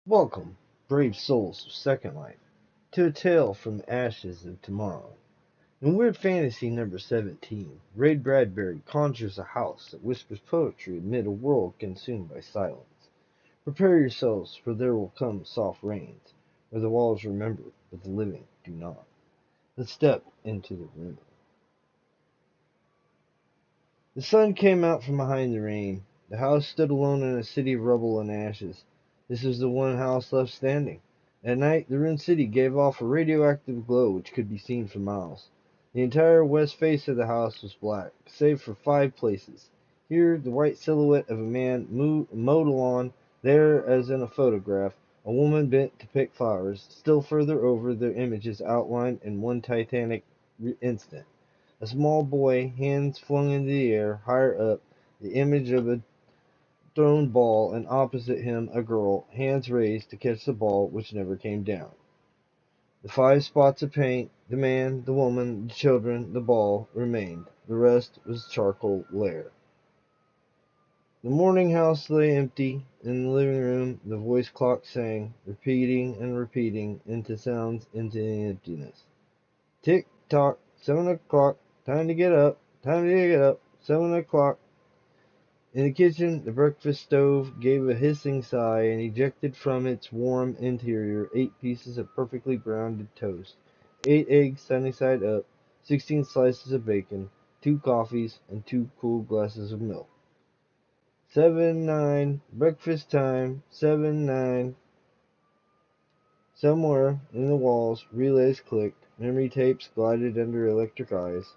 Welcome, brave souls of Second Life, to a tale from the ashes of tomorrow. In Weird Fantasy number 17, Ray Bradbury conjures a house that whispers poetry amid a world consumed by silence. Prepare yourselves, for there will come soft rains, where the walls remember, but the living do not. Let's step into the room. The sun came out from behind the rain. The house stood alone in a city of rubble and ashes. This was the one house left standing. At night, the ruined city gave off a radioactive glow which could be seen for miles. The entire west face of the house was black, save for 5 places. Here, the white silhouette of a man mowed a lawn. There, as in a photograph, a woman bent to pick flowers. Still further over, their images outlined in one titanic instant. A small boy, hands flung into the air, higher up, the image of a thrown ball, and opposite him a girl, hands raised to catch the ball which never came down. The 5 spots of paint, the man, the woman, the children, the ball, remained. The rest was charcoal lair. The morning house lay empty. In the living room the voice clock sang, repeating and repeating into sounds into the emptiness. Tick tock, 7 o'clock, time to get up, time to get up, 7 o'clock. In the kitchen, the breakfast stove gave a hissing sigh and ejected from its warm interior 8 pieces of perfectly browned toast, 8 eggs sunny side up, 16 slices of bacon, 2 coffees, and 2 cool glasses of milk. 7-9, breakfast time, 7-9. Somewhere in the walls, relays clicked, memory tapes glided under electric eyes.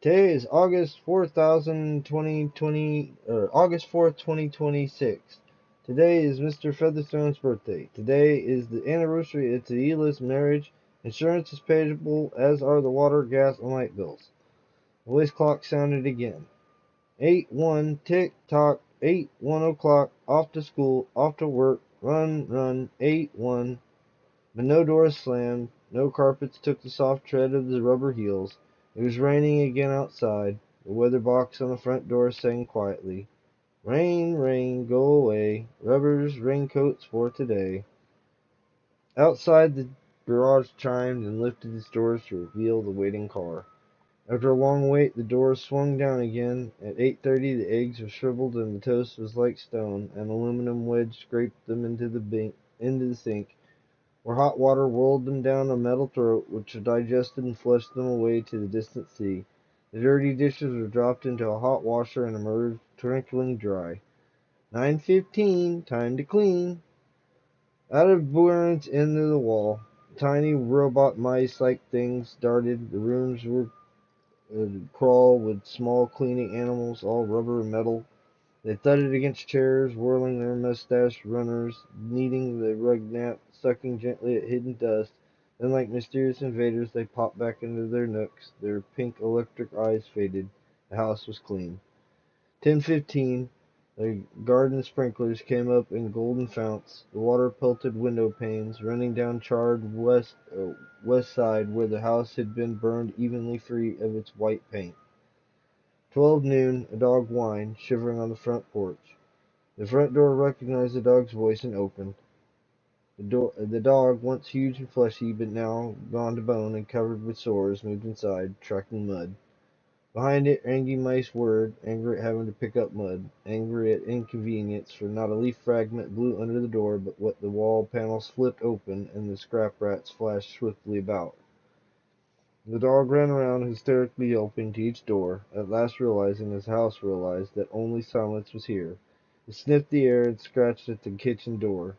Today is August 4th, 2026. Today is Mr. Featherstone's birthday. Today is the anniversary of Taila's marriage. Insurance is payable, as are the water, gas, and light bills. The voice clock sounded again. 8-1, tick-tock, 8-1 o'clock, off to school, off to work, run, run, 8-1. But no doors slammed, no carpets took the soft tread of the rubber heels. It was raining again outside. The weather box on the front door sang quietly, "Rain, rain, go away. Rubbers, raincoats for today." Outside, the garage chimed and lifted its doors to reveal the waiting car. After a long wait, the doors swung down again. At 8:30, the eggs were shriveled and the toast was like stone. An aluminum wedge scraped them into the sink, where hot water whirled them down a metal throat, which digested and flushed them away to the distant sea. The dirty dishes were dropped into a hot washer and emerged trickling dry. 9:15, time to clean. Out of bournes into the wall, tiny robot mice-like things darted. The rooms were crawl with small cleaning animals, all rubber and metal. They thudded against chairs, whirling their mustached runners, kneading the rug nap, sucking gently at hidden dust. Then, like mysterious invaders, they popped back into their nooks. Their pink electric eyes faded. The house was clean. 10:15. The garden sprinklers came up in golden founts. The water pelted window panes, running down charred west side where the house had been burned evenly free of its white paint. 12 noon. A dog whined, shivering on the front porch. The front door recognized the dog's voice and opened. The dog, once huge and fleshy, but now gone to bone and covered with sores, moved inside, tracking mud. Behind it, angry mice whirred, angry at having to pick up mud, angry at inconvenience, for not a leaf fragment blew under the door, but what the wall panels flipped open, and the scrap rats flashed swiftly about. The dog ran around, hysterically yelping to each door, at last realizing, as the house realized, that only silence was here. It sniffed the air and scratched at the kitchen door.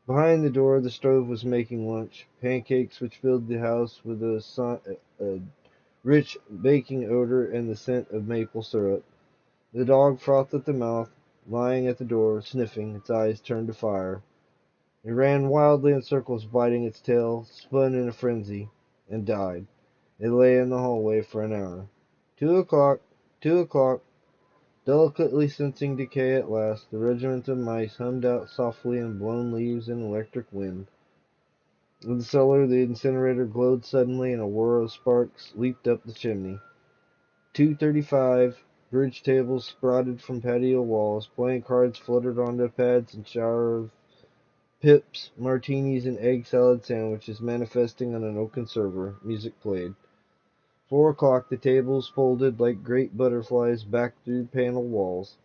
Behind the door, the stove was making lunch, pancakes which filled the house with a rich baking odor and the scent of maple syrup. The dog frothed at the mouth, lying at the door, sniffing, its eyes turned to fire. It ran wildly in circles, biting its tail, spun in a frenzy, and died. It lay in the hallway for an hour. 2 o'clock, 2 o'clock. Delicately sensing decay at last, the regiment of mice hummed out softly in blown leaves and electric wind. In the cellar, the incinerator glowed suddenly, and a whir of sparks leaped up the chimney. 2:35. Bridge tables sprouted from patio walls. Playing cards fluttered onto pads and shower of Pips, martinis, and egg salad sandwiches manifesting on an oaken server. Music played. 4 o'clock, the tables folded like great butterflies back through paneled walls.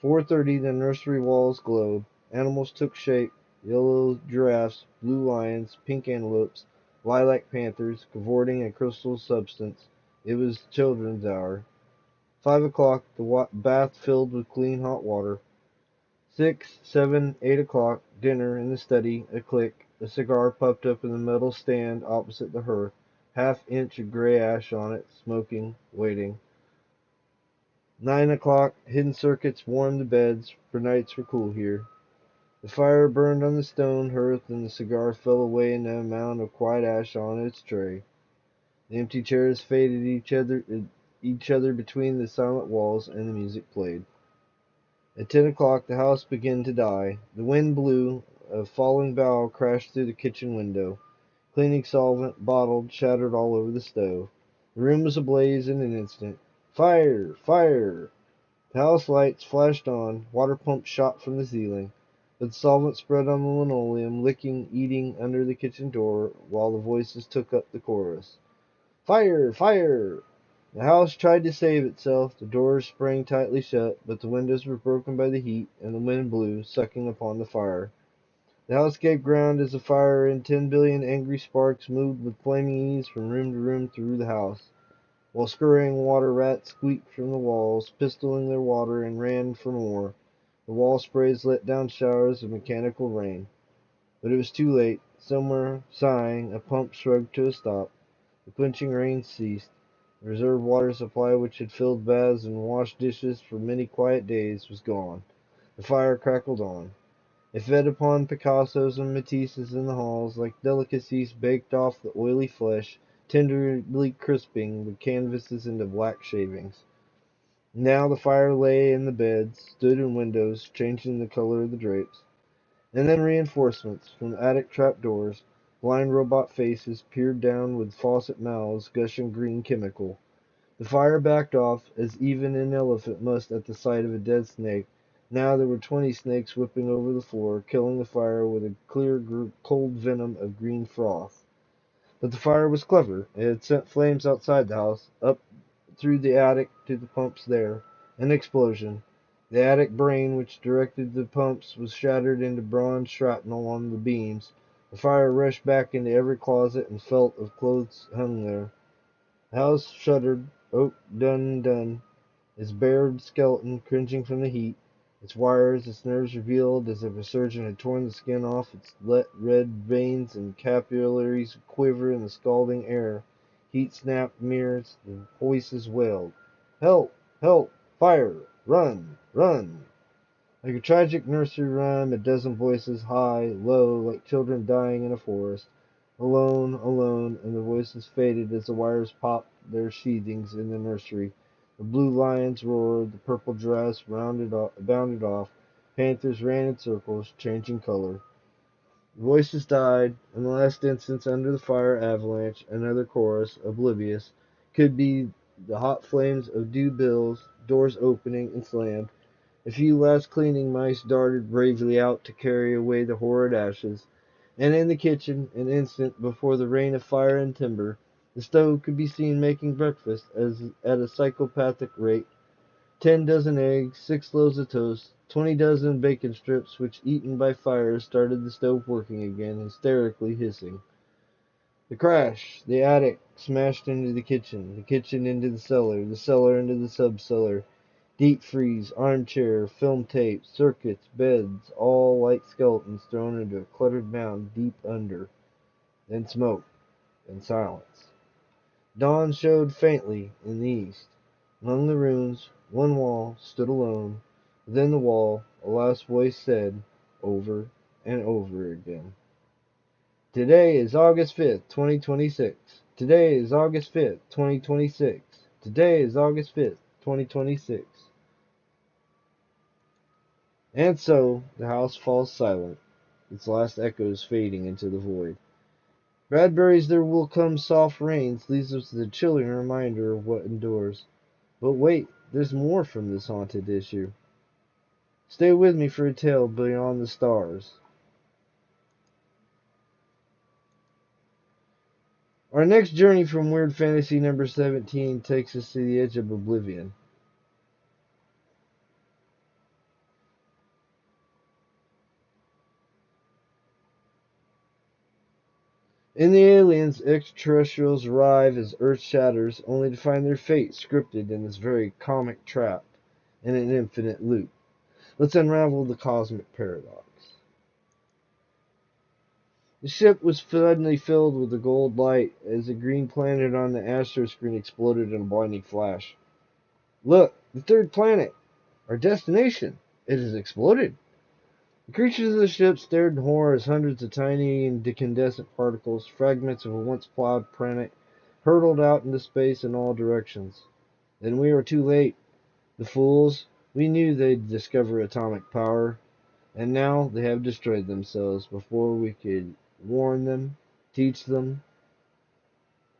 4:30, the nursery walls glowed. Animals took shape: yellow giraffes, blue lions, pink antelopes, lilac panthers, cavorting a crystal substance. It was children's hour. 5 o'clock, the bath filled with clean hot water. 6, 7, 8 o'clock, dinner in the study. A click. A cigar puffed up in the metal stand opposite the hearth, half-inch of gray ash on it, smoking, waiting. 9 o'clock, hidden circuits warmed the beds, for nights were cool here. The fire burned on the stone hearth, and the cigar fell away in a mound of quiet ash on its tray. The empty chairs faded each other between the silent walls, and the music played. At 10 o'clock, the house began to die. The wind blew. A falling bough crashed through the kitchen window. Cleaning solvent, bottled, shattered all over the stove. The room was ablaze in an instant. Fire! Fire! The house lights flashed on. Water pumps shot from the ceiling. But the solvent spread on the linoleum, licking, eating under the kitchen door, while the voices took up the chorus. Fire! Fire! The house tried to save itself. The doors sprang tightly shut, but the windows were broken by the heat, and the wind blew, sucking upon the fire. The house gave ground as the fire and 10 billion angry sparks moved with flaming ease from room to room through the house, while scurrying water rats squeaked from the walls, pistoling their water, and ran for more. The wall sprays let down showers of mechanical rain. But it was too late. Somewhere, sighing, a pump shrugged to a stop. The quenching rain ceased. The reserve water supply, which had filled baths and washed dishes for many quiet days, was gone. The fire crackled on. It fed upon Picassos and Matisses in the halls, like delicacies baked off the oily flesh, tenderly crisping the canvases into black shavings. Now the fire lay in the beds, stood in windows, changing the color of the drapes. And then reinforcements from attic trapdoors. Blind robot faces peered down with faucet mouths gushing green chemical. The fire backed off, as even an elephant must at the sight of a dead snake. Now there were 20 snakes whipping over the floor, killing the fire with a clear, cold venom of green froth. But the fire was clever. It had sent flames outside the house, up through the attic to the pumps there. An explosion. The attic brain which directed the pumps was shattered into bronze shrapnel on the beams. The fire rushed back into every closet and felt of clothes hung there. The house shuddered. Oh, done, done. Its bared skeleton cringing from the heat. Its wires, its nerves revealed as if a surgeon had torn the skin off. Its let red veins and capillaries quiver in the scalding air. Heat snapped mirrors. The voices wailed. Help! Help! Fire! Run! Run! Like a tragic nursery rhyme, a dozen voices, high, low, like children dying in a forest. Alone, alone, and the voices faded as the wires popped their sheathings in the nursery. The blue lions roared, the purple giraffes bounded off, panthers ran in circles, changing color. The voices died, and the last instance under the fire avalanche, another chorus, oblivious, could be the hot flames of dew bills, doors opening and slammed. A few last cleaning mice darted bravely out to carry away the horrid ashes, and in the kitchen, an instant before the rain of fire and timber, the stove could be seen making breakfast as at a psychopathic rate. 10 dozen eggs, 6 loaves of toast, 20 dozen bacon strips, which eaten by fire started the stove working again, hysterically hissing. The crash! The attic smashed into the kitchen into the cellar into the sub-cellar. Deep freeze, armchair, film tape, circuits, beds, all like skeletons thrown into a cluttered mound deep under. Then smoke, then silence. Dawn showed faintly in the east. Among the ruins, one wall stood alone. Within the wall, a last voice said, over and over again. Today is August 5th, 2026. Today is August 5th, 2026. Today is August 5th, 2026. And so the house falls silent, its last echoes fading into the void. Bradbury's There Will Come Soft Rains leaves us with a chilling reminder of what endures. But wait, there's more from this haunted issue. Stay with me for a tale beyond the stars. Our next journey from Weird Fantasy number 17 takes us to the edge of oblivion. In the Aliens, extraterrestrials arrive as Earth shatters, only to find their fate scripted in this very comic trap in an infinite loop. Let's unravel the cosmic paradox. The ship was suddenly filled with a gold light as the green planet on the astro screen exploded in a blinding flash. Look, the third planet! Our destination! It has exploded! The creatures of the ship stared in horror as hundreds of tiny incandescent particles, fragments of a once plowed planet, hurtled out into space in all directions. Then we were too late. The fools! We knew they'd discover atomic power, and now they have destroyed themselves before we could warn them, teach them.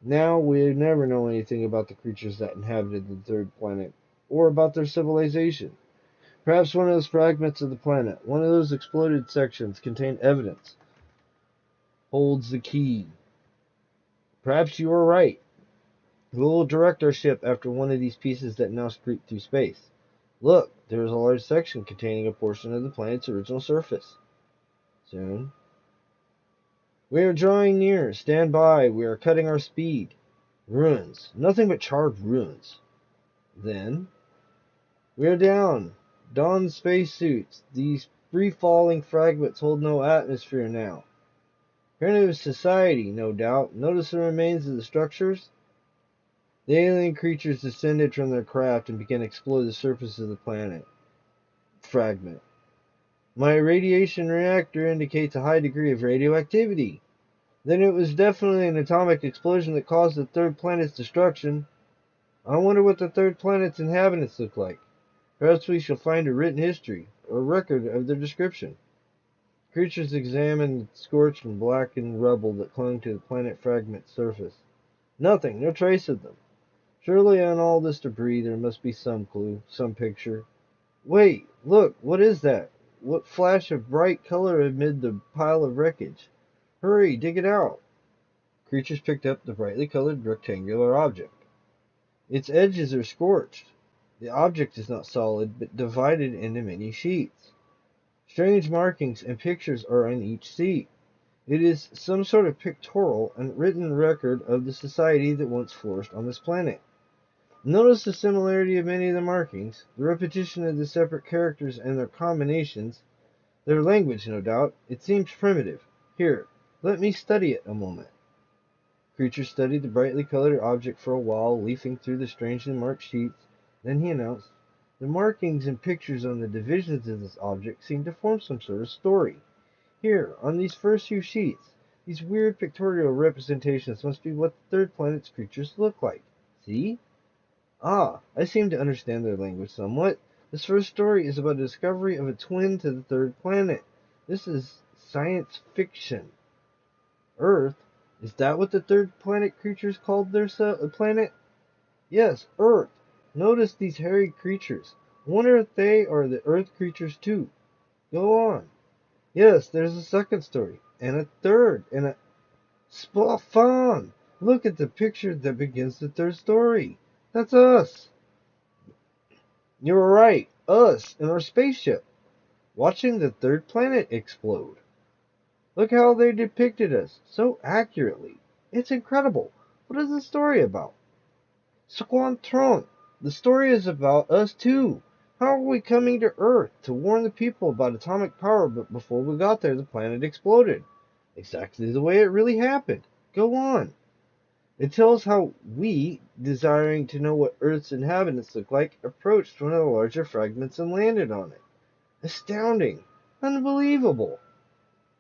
Now we never know anything about the creatures that inhabited the third planet, or about their civilization. Perhaps one of those fragments of the planet, one of those exploded sections, contained evidence, holds the key. Perhaps you are right. We will direct our ship after one of these pieces that now streak through space. Look, there is a large section containing a portion of the planet's original surface. Soon. We are drawing near. Stand by. We are cutting our speed. Ruins. Nothing but charred ruins. Then, we are down. Don spacesuits. These free-falling fragments hold no atmosphere now. Primitive society, no doubt. Notice the remains of the structures? The alien creatures descended from their craft and began to explore the surface of the planet. Fragment. My radiation reactor indicates a high degree of radioactivity. Then it was definitely an atomic explosion that caused the third planet's destruction. I wonder what the third planet's inhabitants look like. Perhaps we shall find a written history, or record of their description. Creatures examined the scorched and blackened rubble that clung to the planet fragment's surface. Nothing, no trace of them. Surely on all this debris there must be some clue, some picture. Wait, look, what is that? What flash of bright color amid the pile of wreckage? Hurry, dig it out. Creatures picked up the brightly colored rectangular object. Its edges are scorched. The object is not solid, but divided into many sheets. Strange markings and pictures are on each sheet. It is some sort of pictorial and written record of the society that once flourished on this planet. Notice the similarity of many of the markings, the repetition of the separate characters and their combinations. Their language, no doubt. It seems primitive. Here, let me study it a moment. Creature studied the brightly colored object for a while, leafing through the strangely marked sheets. Then he announced, the markings and pictures on the divisions of this object seem to form some sort of story. Here, on these first few sheets, these weird pictorial representations must be what the third planet's creatures look like. See? Ah, I seem to understand their language somewhat. This first story is about the discovery of a twin to the third planet. This is science fiction. Earth? Is that what the third planet creatures called their planet? Yes, Earth. Notice these hairy creatures. I wonder if they are the Earth creatures too. Go on. Yes, there's a second story, and a third, and a... Spawn! Look at the picture that begins the third story. That's us. You were right. Us in our spaceship, watching the third planet explode. Look how they depicted us so accurately. It's incredible. What is the story about? Squantron. The story is about us too. How are we coming to Earth to warn the people about atomic power, but before we got there the planet exploded? Exactly the way it really happened. Go on. It tells how we, desiring to know what Earth's inhabitants look like, approached one of the larger fragments and landed on it. Astounding. Unbelievable.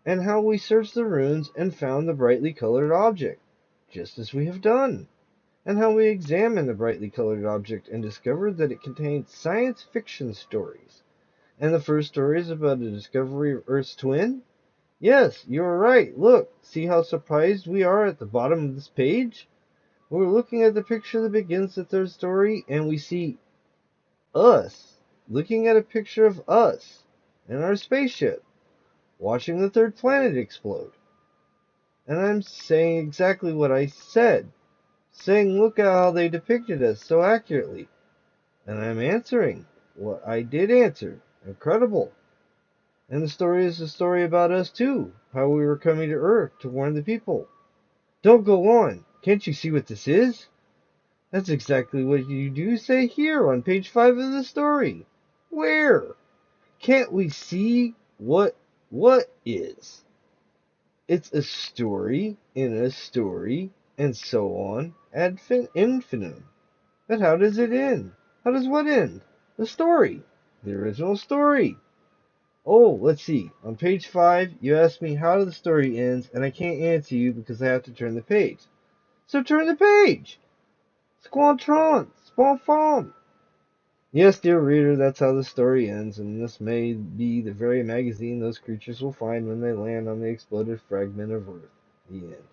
And how we searched the ruins and found the brightly colored object, just as we have done. And how we examined the brightly colored object and discovered that it contained science fiction stories. And the first story is about the discovery of Earth's twin? Yes, you are right. Look, see how surprised we are at the bottom of this page? We're looking at the picture that begins the third story, and we see us looking at a picture of us in our spaceship, watching the third planet explode. And I'm saying exactly what I said. Saying, look at how they depicted us so accurately. And I'm answering what I did answer. Incredible. And the story is a story about us too. How we were coming to Earth to warn the people. Don't go on. Can't you see what this is? That's exactly what you do say here on page 5 of the story. Where? Can't we see what is? It's a story in a story, and so on ad infinitum. But how does it end? How does what end? The story. The original story. Oh, let's see. On page 5, you asked me how the story ends, and I can't answer you because I have to turn the page. So turn the page! Squantron! Sponfon! Yes, dear reader, that's how the story ends, and this may be the very magazine those creatures will find when they land on the exploded fragment of Earth. The end.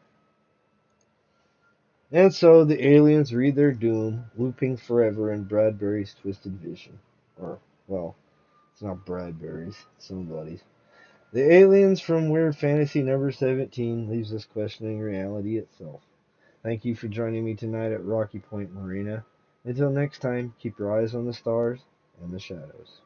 And so the aliens read their doom, looping forever in Bradbury's twisted vision. Or, well, it's not Bradbury's, it's somebody's. The aliens from Weird Fantasy number 17 leaves us questioning reality itself. Thank you for joining me tonight at Rocky Point Marina. Until next time, keep your eyes on the stars and the shadows.